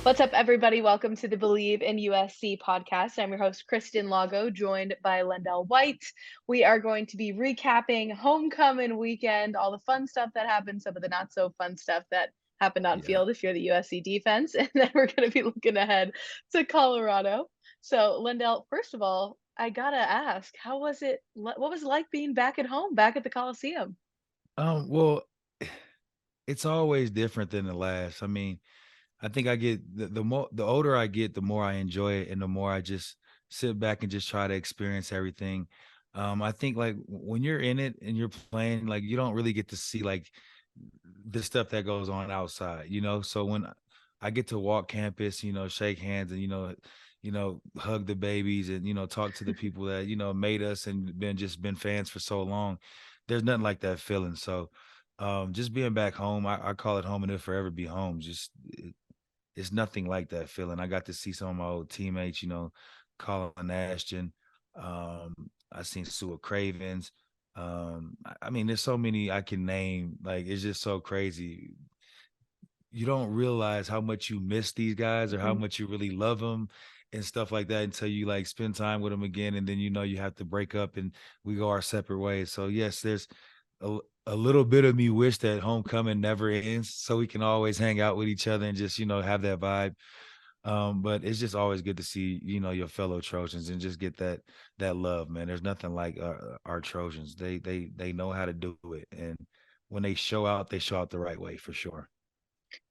What's up, everybody? Welcome to the Believe in USC podcast. I'm your host, Kristen Lago, joined by LenDale White. We are going to be recapping homecoming weekend, all the fun stuff that happened, some of the not so fun stuff that happened on Yeah. field if you're the USC defense, and then we're going to be looking ahead to Colorado. So, LenDale, first of all, I gotta ask, how was it? What was it like being back at home, back at the Coliseum? Well, it's always different than the last. I mean, I think I get the older I get, the more I enjoy it and the more I just sit back and just try to experience everything. I think like when you're in it and you're playing, like you don't really get to see like the stuff that goes on outside. So when I get to walk campus, shake hands and hug the babies and talk to the people that made us and been fans for so long. There's nothing like that feeling. So just being back home, I call it home and it'll forever be home. It's nothing like that feeling. I got to see some of my old teammates, Colin Ashton. I seen Sua Cravens. I mean, there's so many I can name. Like, it's just so crazy. You don't realize how much you miss these guys or how Mhm. much you really love them and stuff like that until you like spend time with them again. And then, you have to break up and we go our separate ways. So, yes, there's a little bit of me wish that homecoming never ends so we can always hang out with each other and just have that vibe. But it's just always good to see your fellow Trojans and just get that love, man. There's nothing like our Trojans. They know how to do it, and when they show out the right way for sure.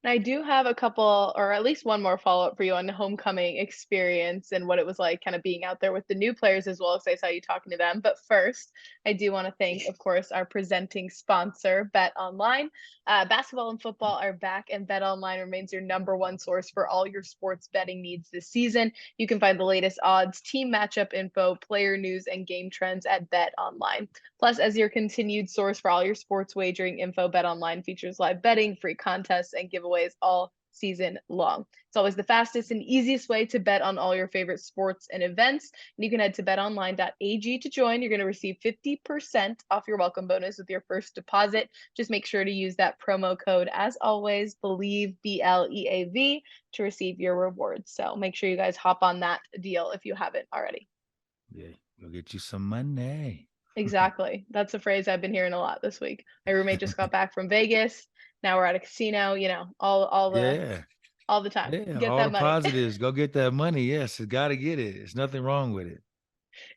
And I do have a couple, or at least one more follow up for you on the homecoming experience and what it was like kind of being out there with the new players as well, as I saw you talking to them. But first, I do want to thank, of course, our presenting sponsor, Bet Online. Basketball and football are back, and Bet Online remains your number one source for all your sports betting needs this season. You can find the latest odds, team matchup info, player news, and game trends at Bet Online. Plus, as your continued source for all your sports wagering info, Bet Online features live betting, free contests, and giveaways all season long. It's always the fastest and easiest way to bet on all your favorite sports and events. And you can head to betonline.ag to join. You're going to receive 50% off your welcome bonus with your first deposit. Just make sure to use that promo code, as always, believe, BLEAV, to receive your rewards. So make sure you guys hop on that deal if you haven't already. Yeah, you'll get you some money. Exactly. That's a phrase I've been hearing a lot this week. My roommate just got back from Vegas. Now we're at a casino, Yeah, all the time. yeah, Get all that the money. positives. Go get that money. Yes, you got to get it. There's nothing wrong with it.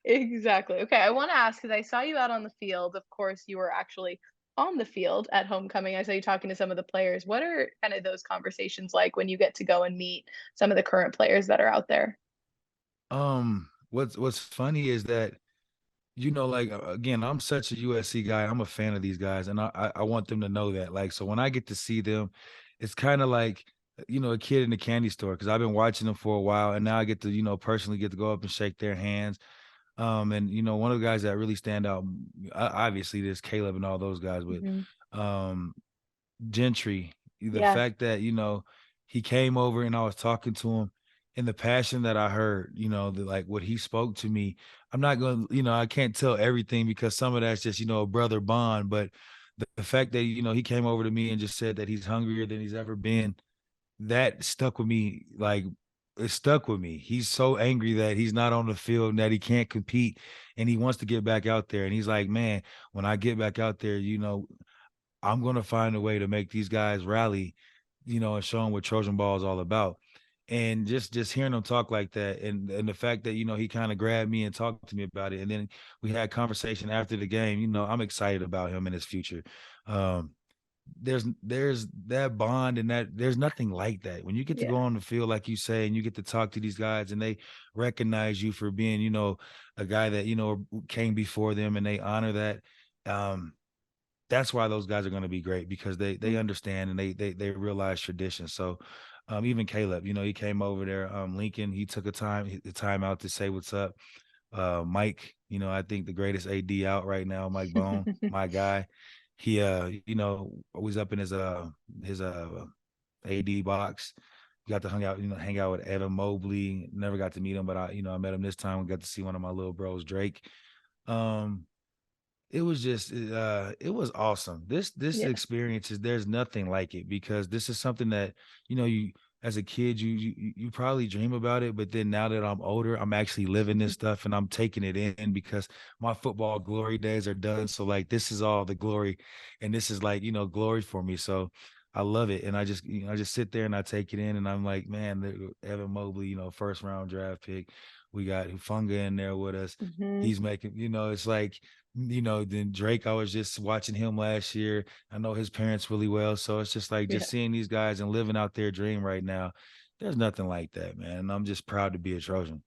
Exactly. Okay, I want to ask because I saw you out on the field. Of course, you were actually on the field at homecoming. I saw you talking to some of the players. What are kind of those conversations like when you get to go and meet some of the current players that are out there? What's funny is that like again, I'm such a USC guy. I'm a fan of these guys, and I want them to know that. Like, so when I get to see them, it's kind of like a kid in the candy store because I've been watching them for a while, and now I get to personally get to go up and shake their hands. And one of the guys that really stand out, obviously, there's Caleb and all those guys, but Mhm. um, Gentry, the Yeah. fact that he came over and I was talking to him, and the passion that I heard, like what he spoke to me. I'm not going to, I can't tell everything because some of that's just a brother bond, but the fact that he came over to me and just said that he's hungrier than he's ever been, that stuck with me. Like, it stuck with me. He's so angry that he's not on the field and that he can't compete, and he wants to get back out there. And he's like, man, when I get back out there, I'm gonna find a way to make these guys rally, and show them what Trojan Ball is all about. And just hearing him talk like that, and the fact that he kind of grabbed me and talked to me about it, and then we had conversation after the game. I'm excited about him in his future. Um, there's that bond and that there's nothing like that when you get to Yeah. go on the field like you say and you get to talk to these guys and they recognize you for being a guy that came before them and they honor that. um that's why those guys are going to be great because they Mm. understand and they realize tradition. So even Caleb, he came over there. Lincoln, he took the time out to say what's up. Mike, I think the greatest AD out right now, Mike Bone, my guy. He was up in his AD box. Got to hang out with Evan Mobley. Never got to meet him, but I met him this time. We got to see one of my little bros, Drake. Um, it was awesome. This Yeah. experience is there's nothing like it because this is something that, you as a kid, you probably dream about it, but then now that I'm older, I'm actually living this stuff and I'm taking it in because my football glory days are done. So like this is all the glory, and this is like glory for me. So I love it, and I just sit there and I take it in, and I'm like, man, Evan Mobley, first round draft pick. We got Hufunga in there with us. Mhm. He's making, it's like, then Drake, I was just watching him last year. I know his parents really well. So it's just like just Yeah. seeing these guys and living out their dream right now. There's nothing like that, man. And I'm just proud to be a Trojan.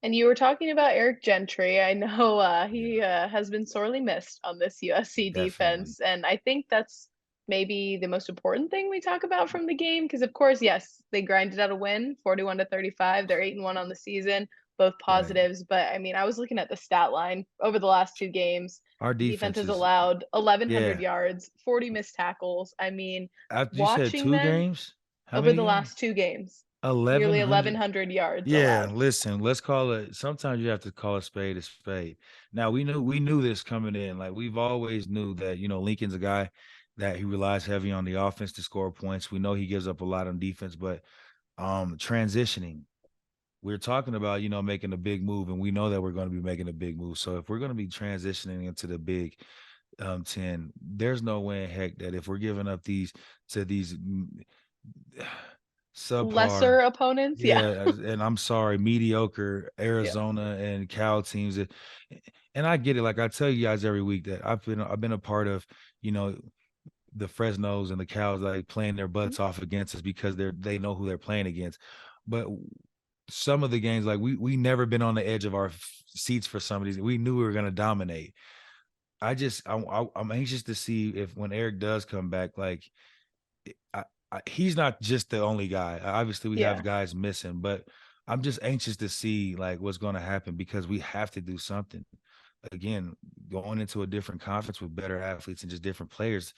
And you were talking about Eric Gentry. I know he Yeah, has been sorely missed on this USC definitely. defense, and I think that's maybe the most important thing we talk about from the game. Because of course, yes, they grinded out a win, 41-35. They're 8-1 on the season, both Right. positives. But I mean, I was looking at the stat line over the last two games. Our The defense defense has is, allowed 1,100 yeah. yards, 40 missed tackles. I mean, After you said watching two them games, how over many the games? last two games, nearly 1,100. 1,100 yards Yeah, allowed. listen, let's call it, sometimes you have to call a spade a spade. Now we knew this coming in. Like we've always knew that, Lincoln's a guy that he relies heavy on the offense to score points. We know he gives up a lot on defense, but transitioning. We're talking about, making a big move, and we know that we're going to be making a big move. So if we're going to be transitioning into the big 10, there's no way in heck that if we're giving up these to these subpar, Lesser opponents, yeah. yeah, and I'm sorry, mediocre Yeah. Arizona and Cal teams. And I get it. Like I tell you guys every week that I've been a part of, you know, the Fresnos and the Cows like playing their Mhm. butts off against us because they know who they're playing against. But some of the games, like we never been on the edge of our seats for some of these. We knew we were gonna dominate. I'm anxious to see if when Eric does come back, like he's not just the only guy. Obviously, we have Yeah. guys missing, but I'm just anxious to see like what's going to happen because we have to do something. Again, going into a different conference with better athletes and just different players.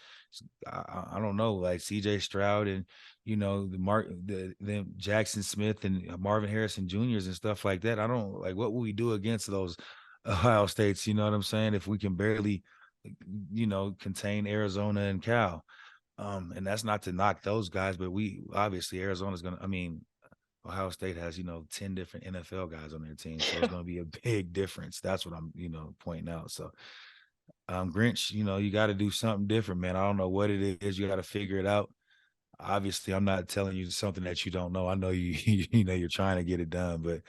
I don't know, like C.J. Stroud and the Jackson Smith and Marvin Harrison Juniors and stuff like that. I don't like what will we do against those Ohio States. You know what I'm saying? If we can barely, contain Arizona and Cal. And that's not to knock those guys, but we obviously Arizona's gonna. I mean, Ohio State has 10 different NFL guys on their team, so it's gonna be a big difference. That's what I'm pointing out. So, Grinch, you got to do something different, man. I don't know what it is. You got to figure it out. Obviously, I'm not telling you something that you don't know. I know you, you're trying to get it done, but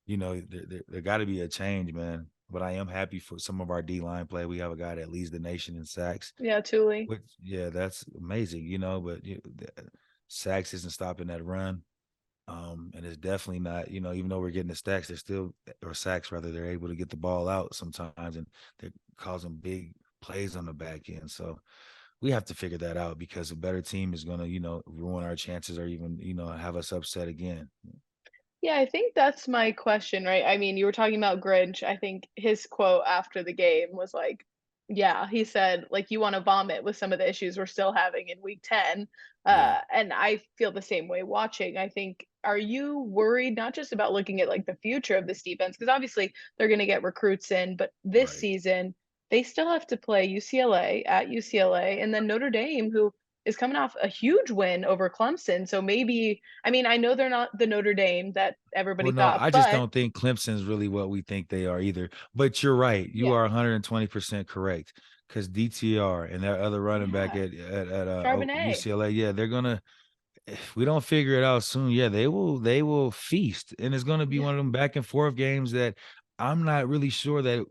there got to be a change, man. But I am happy for some of our D line play. We have a guy that leads the nation in sacks. Yeah, Tuli. Which, yeah, that's amazing, but Sacks isn't stopping that run. And it's definitely not, even though we're getting the stacks, they're still, or sacks rather, they're able to get the ball out sometimes and they're causing big plays on the back end. So we have to figure that out because a better team is going to, ruin our chances or even, have us upset again. Yeah, I think that's my question, right? I mean, you were talking about Grinch. I think his quote after the game was like, yeah, he said, like, you want to vomit with some of the issues we're still having in week 10. Yeah, And I feel the same way watching. I think, are you worried not just about looking at like the future of this defense? Because obviously they're going to get recruits in, but this right. season, they still have to play UCLA at UCLA and then Notre Dame, who is coming off a huge win over Clemson. So maybe I mean, I know they're not the Notre Dame that everybody Well, no, thought, I just but don't think Clemson's really what we think they are either. But you're right. You yeah, are 120% correct. Because DTR and that other running back yeah, at Charbonnet. UCLA, yeah, they're gonna. If we don't figure it out soon, yeah, they will feast, and it's gonna be Yeah, one of them back and forth games that I'm not really sure that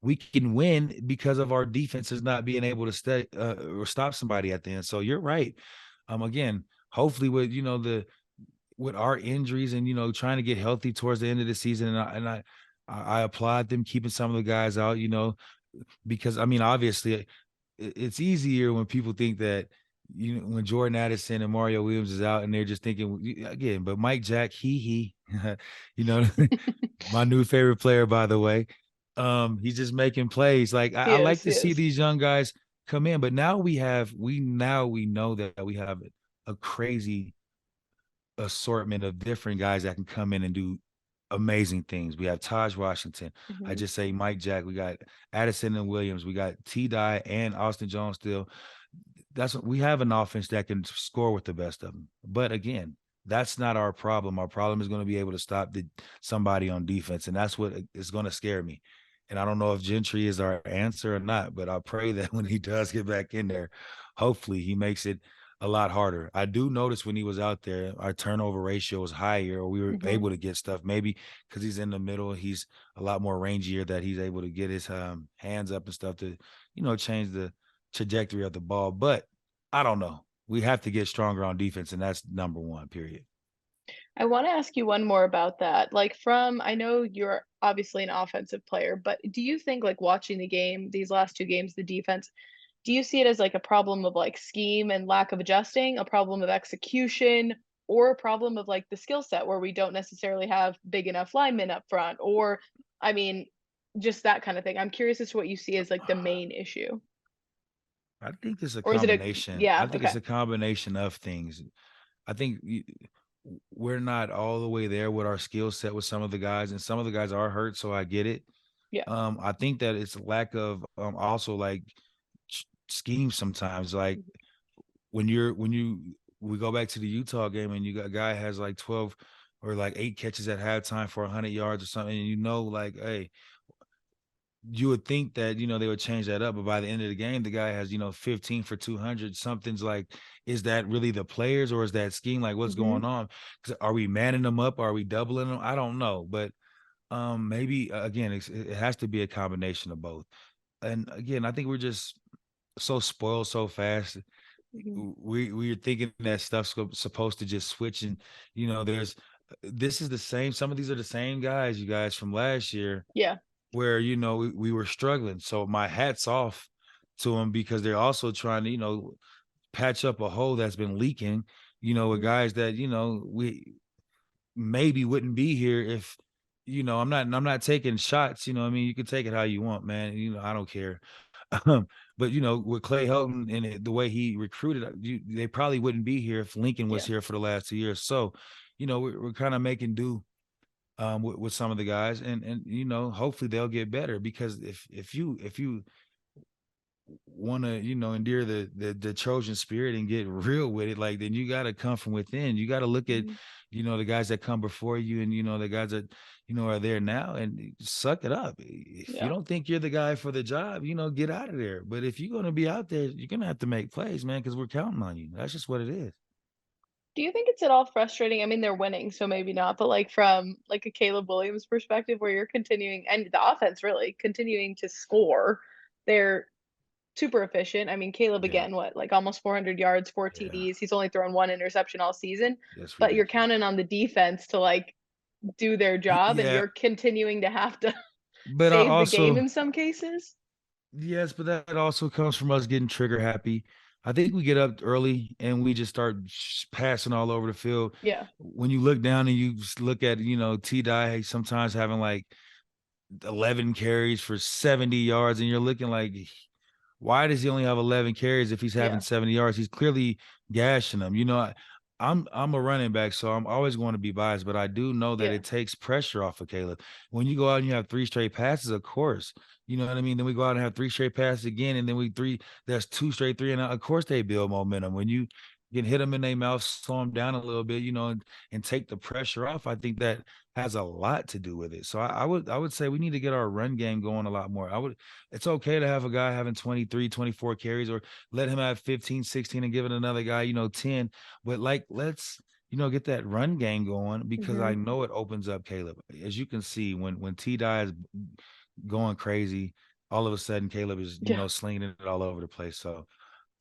we can win because of our defenses not being able to stay or stop somebody at the end. So you're right. Again, hopefully with with our injuries and trying to get healthy towards the end of the season, and I applaud them keeping some of the guys out, because I mean, obviously, it's easier when people think that when Jordan Addison and Mario Williams is out, and they're just thinking again. But Mike Jack, he, you know, my new favorite player, by the way. He's just making plays. Like I like he to see is. these young guys come in, but now we know that we have a crazy assortment of different guys that can come in and do amazing things. We have Taj Washington. I Mhm. just say Mike Jack. We got Addison and Williams. We got T. Dye and Austin Jones still. That's what we have, an offense that can score with the best of them. But again, That's not our problem. Our problem is going to be able to stop somebody on defense, and that's what is going to scare me. And I don't know if Gentry is our answer or not, but I pray that when he does get back in there, hopefully he makes it a lot harder. I do notice when he was out there, our turnover ratio was higher, or we were Mhm. able to get stuff. Maybe because he's in the middle, he's a lot more rangier that he's able to get his hands up and stuff to, change the trajectory of the ball. But I don't know. We have to get stronger on defense, and that's number one. Period. I wanna ask you one more about that. Like, from I know you're obviously an offensive player, but do you think, like, watching the game, these last 2 games, the defense, do you see it as, like, a problem of, like, scheme and lack of adjusting, a problem of execution, or a problem of, like, the skill set where we don't necessarily have big enough linemen up front? Or, I mean, just that kinda thing. I'm curious as to what you see as, like, the main issue. I think it's a Or is it a combination. I yeah, think it's okay. a combination of things. I think we're not all the way there with our skill set with some of the guys, and some of the guys are hurt, so I get it. Yeah. I think that it's a lack of also like scheme sometimes. Like Mhm. when you we go back to the Utah game and you got a guy has like 12 or like 8 catches at halftime for 100 yards or something, and like, hey, you would think that, they would change that up, but by the end of the game, the guy has, 15 for 200. Something's like, is that really the players or is that scheme? Like, what's going Mhm. on? 'Cause are we manning them up? Are we doubling them? I don't know, but maybe again, it has to be a combination of both. And again, I think we're just so spoiled so fast. Mhm. We're thinking that stuff's supposed to just switch, and there's this is the same. Some of these are the same guys, you guys from last year Yeah. where we were struggling. So my hats off to them because they're also trying to patch up a hole that's been leaking. With Mhm. guys that we maybe wouldn't be here if I'm not taking shots. I mean, you can take it how you want, man. I don't care. Um, but with Clay Helton and the way he recruited, they probably wouldn't be here if Lincoln was Yeah. here for the last 2 years. So, we're kind of making do with some of the guys, and hopefully they'll get better because if you want to endure the Trojan spirit and get real with it, like then you got to come from within. You got to look at Mhm. the guys that come before you, and the guys that are there now, and suck it up. If you Yeah. don't think you're the guy for the job, get out of there. But if you're going to be out there, you're going to have to make plays, man, because we're counting on you. That's just what it is. Do you think it's at all frustrating? I mean, they're winning, so maybe not, but, like, from, like, a Caleb Williams perspective where you're continuing and the offense really continuing to score. They're super efficient. I mean, Caleb Yeah, again, what, like, almost 400 yards, 4 yeah, TDs. He's only thrown 1 interception all season, that's but you're ridiculous. counting on the defense to, like, do their job, and Yeah, you're continuing to have to but I save the game also in some cases. yes, but that also comes from us getting trigger happy. I think we get up early and we just start passing all over the field. Yeah. When you look down and you just look at, T Die sometimes having like 11 carries for 70 yards, and you're looking like, why does he only have 11 carries if he's having Yeah. 70 yards? He's clearly gashing them. I'm a running back, so I'm always going to be biased, but I do know that Yeah. it takes pressure off of Caleb. When you go out and you have three straight passes, of course, you know what I mean. Then we go out and have three straight passes again, and then that's two straight three, and of course they build momentum. When you can hit them in their mouth, slow them down a little bit, and take the pressure off. I think that has a lot to do with it. So I would say we need to get our run game going a lot more. It's okay to have a guy having 23, 24 carries, or let him have 15, 16, and give it another guy, 10. But like, let's, get that run game going because I Mhm. know it opens up Caleb. As you can see, when T Die is going crazy, all of a sudden Caleb is, Yeah. slinging it all over the place. So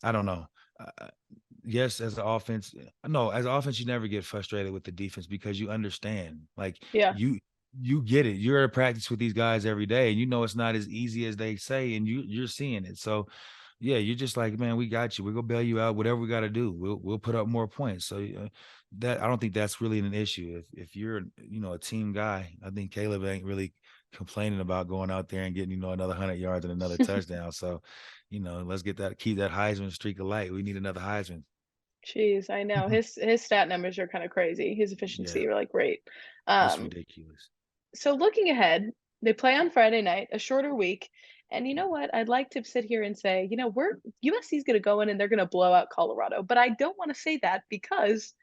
I don't know. Yes, as an offense, no, as an offense, you never get frustrated with the defense because you understand. Like Yeah. you get it. You're at practice with these guys every day, and it's not as easy as they say, and you're seeing it. So yeah, you're just like, man, we got you. We're gonna bail you out. Whatever we got to do, we'll put up more points. So that I don't think that's really an issue. If you're a team guy, I think Caleb ain't really complaining about going out there and getting another 100 yards and another touchdown. So let's keep that Heisman streak alight. We need another Heisman. Jeez, I know. His stat numbers are kinda crazy. His Yeah, efficiency are, like, great. it's Um, ridiculous. so looking ahead, they play on Friday night, a shorter week, and you know what? I'd like to sit here and say, USC is gonna go in and they're gonna blow out Colorado, but I don't wanna say that because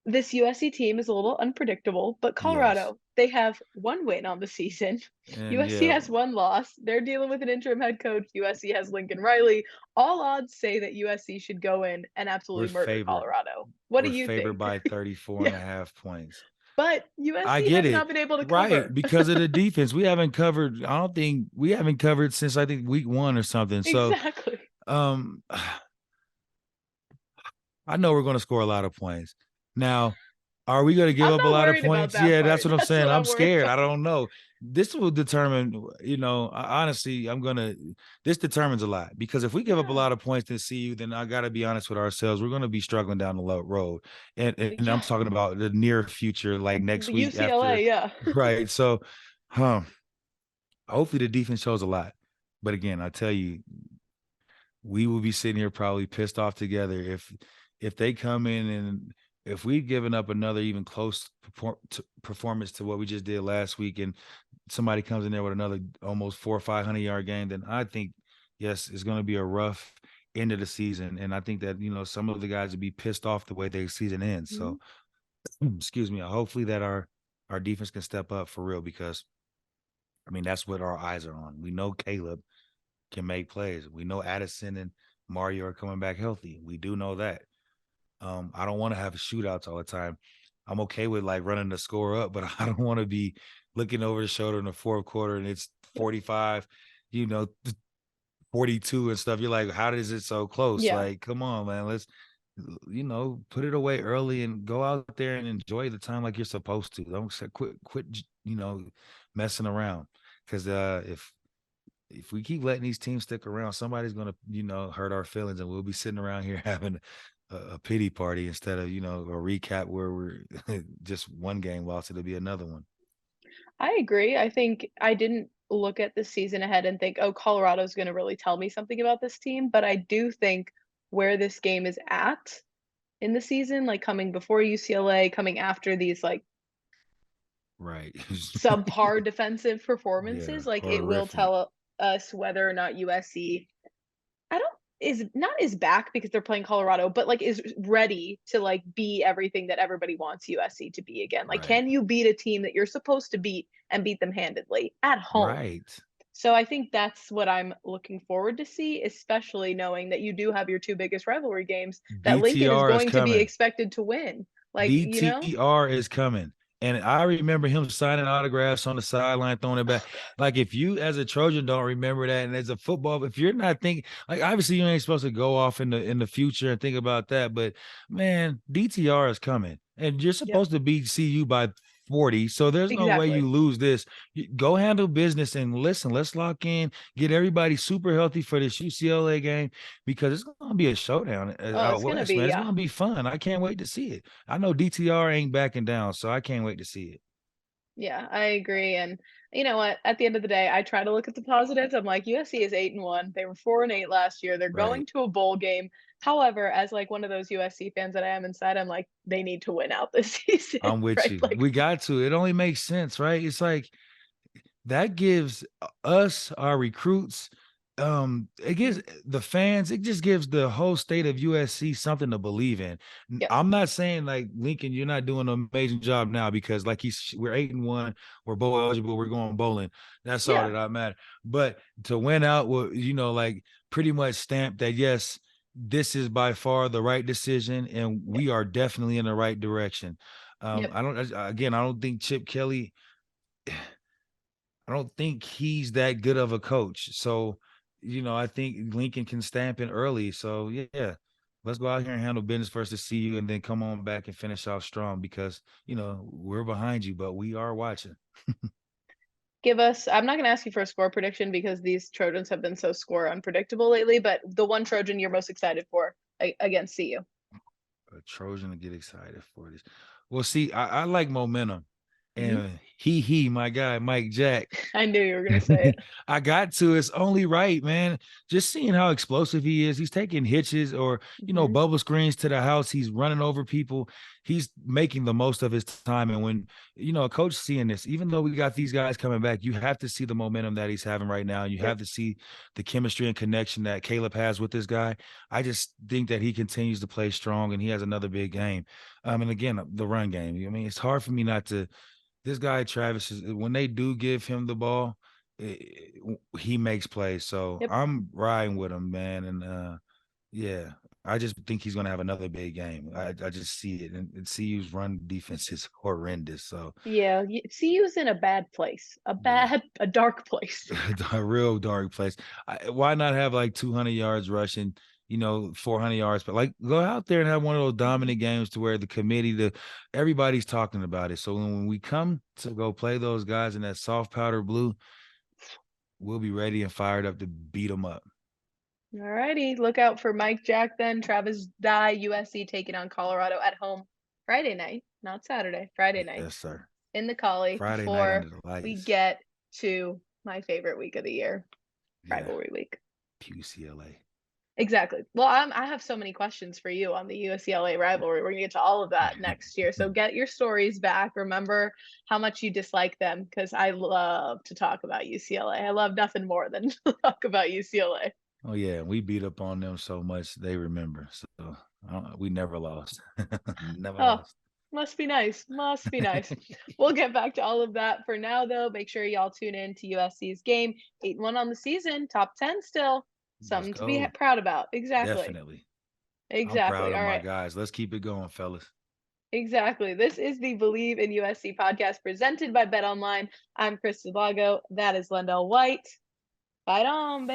this USC team is a little unpredictable, but Yes. Colorado, they have 1 win on the season. And USC yeah, has 1 loss. They're dealing with an interim head coach. USC has Lincoln Riley. All odds say that USC should go in and we're absolutely murder favored. Colorado. What do We're you favored think? by 34 and Yeah, a half points. but I USC get has it. not been able to Right, cover. because of the defense. We haven't covered, I don't think we haven't covered since I think week 1 or something. So, Exactly. um I know we're going to score a lot of points. Now, are we going to give I'm up a not lot of worried about points? that Yeah, that's part. what I'm That's saying. what I'm I'm worried scared. about. I don't know. This will determine, honestly, this determines a lot because if we give up a Yeah. lot of points to CU, then I got to be honest with ourselves. We're going to be struggling down the road. And I'm Yeah. talking about the near future, like next week UCLA, after, yeah. right? So, huh, hopefully the defense shows a lot. But again, I tell you, we will be sitting here probably pissed off together if they come in and if we've given up another even close performance to what we just did last week and somebody comes in there with another almost 400 or 500 yard game, then I think yes, it's going to be a rough end of the season. And I think that some of the guys would be pissed off the way their season ends. Mhm. So excuse me, hopefully that our defense can step up for real because I mean that's what our eyes are on. We know Caleb can make plays. We know Addison and Mario are coming back healthy. We do know that. I don't want to have shootouts all the time. I'm okay with like running the score up, but I don't want to be looking over the shoulder in the fourth quarter and it's 45, you know, 42 and stuff. You're like, how is it so close? Yeah. Like, come on, man. Let's, put it away early and go out there and enjoy the time like you're supposed to. Don't quit, messing around. Because if we keep letting these teams stick around, somebody's gonna, hurt our feelings, and we'll be sitting around here having a pity party instead of, a recap where we're just one game lost. It'll be another one. I agree. I think I didn't look at the season ahead and think, "Oh, Colorado's gonna really tell me something about this team," but I do think where this game is at in the season, like, coming before UCLA, coming after these, like, Right. subpar defensive Yeah. performances, like, it will Horrific. tell us whether or not USC I don't is not is back because they're playing Colorado, but, like, is ready to, like, be everything that everybody wants USC to be again. Like, Right. can you beat a team that you're supposed to beat and beat them handedly at home? Right. So I think that's what I'm looking forward to see, especially knowing that you do have your 2 biggest rivalry games that Lincoln is DTR is going to be coming. expected to win. Like, you know? DTR is coming. And I remember him signing autographs on the sideline, throwing it back. Oh god. Like, if you as a Trojan don't remember that, and as a football, if you're not thinking, like, obviously you ain't supposed to go off in the future and think about that. But man, DTR is coming, and you're Yep, supposed to beat CU by 40. So there's no way exactly. you lose this. Go handle business and listen. Let's lock in, get everybody super healthy for this UCLA game because it's gonna be a showdown Oh, out it's gonna west, man. be It's yeah. gonna be fun. I can't wait to see it. I know DTR ain't backing down, so I can't wait to see it. Yeah, I agree, and you know what? At the end of the day, I try to look at the positives. I'm like, USC is 8-1. They were 4-8 last year. They're Right. going to a bowl game. However, as like one of those USC fans that I am inside, I'm like, they need to win out this season, I'm with right? you. Like, We got to. It only makes sense, right? It's like that gives us our recruits it gives mhm, the fans, it just gives the whole state of USC something to believe in. yes, I'm not saying like Lincoln, you're not doing an amazing job now because like we're 8-1, we're bowl eligible, we're going bowling. That's all yeah, that I matter. But to win out with like pretty much stamp that yes, this is by far the right decision and yep, we are definitely in the right direction. yep. I don't think Chip Kelly, I don't think he's that good of a coach. So, I think Lincoln can stamp in early. So, yeah, let's go out here and handle business versus see you and then come on back and finish off strong because, we're behind you, but we are watching. Give us I'm not gonna ask you for a score prediction because these Trojans have been so score unpredictable lately, but the one Trojan you're most excited for against CU. A Trojan to get excited for this. Well, see, I like momentum. Mhm. And my guy, Mike Jack. I knew you were gonna say it. I got to. It's only right, man. Just seeing how explosive he is. He's taking hitches or, Mhm. bubble screens to the house. He's running over people. He's making the most of his time. And when, a coach seeing this, even though we got these guys coming back, you have to see the momentum that he's having right now. You Yep. have to see the chemistry and connection that Caleb has with this guy. I just think that he continues to play strong and he has another big game. And again, the run game. I mean, it's hard for me not to this guy Travis is when they do give him the ball, eh, he makes plays. So Yep. I'm riding with him, man. And yeah, I just think he's gonna have another big game. I just see it, and CU's run defense is horrendous. So Yeah, CU's in a bad place, yeah, a dark place. a real dark place. Why not have like 200 yards rushing? 400 yards, but like go out there and have one of those Mhm. dominant games to where the committee, everybody's talking about it. So when we come to go play those guys in that soft powder blue, we'll be ready and fired up to beat them up. Alrighty, look out for Mike Jack then. Travis Dye, USC taking on Colorado at home Friday night, not Saturday, Friday night Yes, sir. in the Collie Friday night before under the we lights. get to my favorite week of the year, Yeah, rivalry week. UCLA. Exactly. Well, I have so many questions for you on the UCLA rivalry. We're gonna get to all of that next year. So get your stories back. Remember how much you dislike them, because I love to talk about UCLA. I love nothing more than to talk about UCLA. Oh yeah, we beat up on them so much they remember. So we never lost. Never Oh, lost. must be nice. Must be nice. We'll get back to all of that. For now, though, make sure y'all tune in to USC's game. 8-1 on the season, top 10 still. Let's Something to be go. proud about. Exactly. Definitely. I'm proud Exactly. of All my right. guys. Let's keep it going, fellas. Exactly. This is the Believe in USC podcast presented by Bet Online. I'm Kristen Lago. That is LenDale White. Fight on, baby.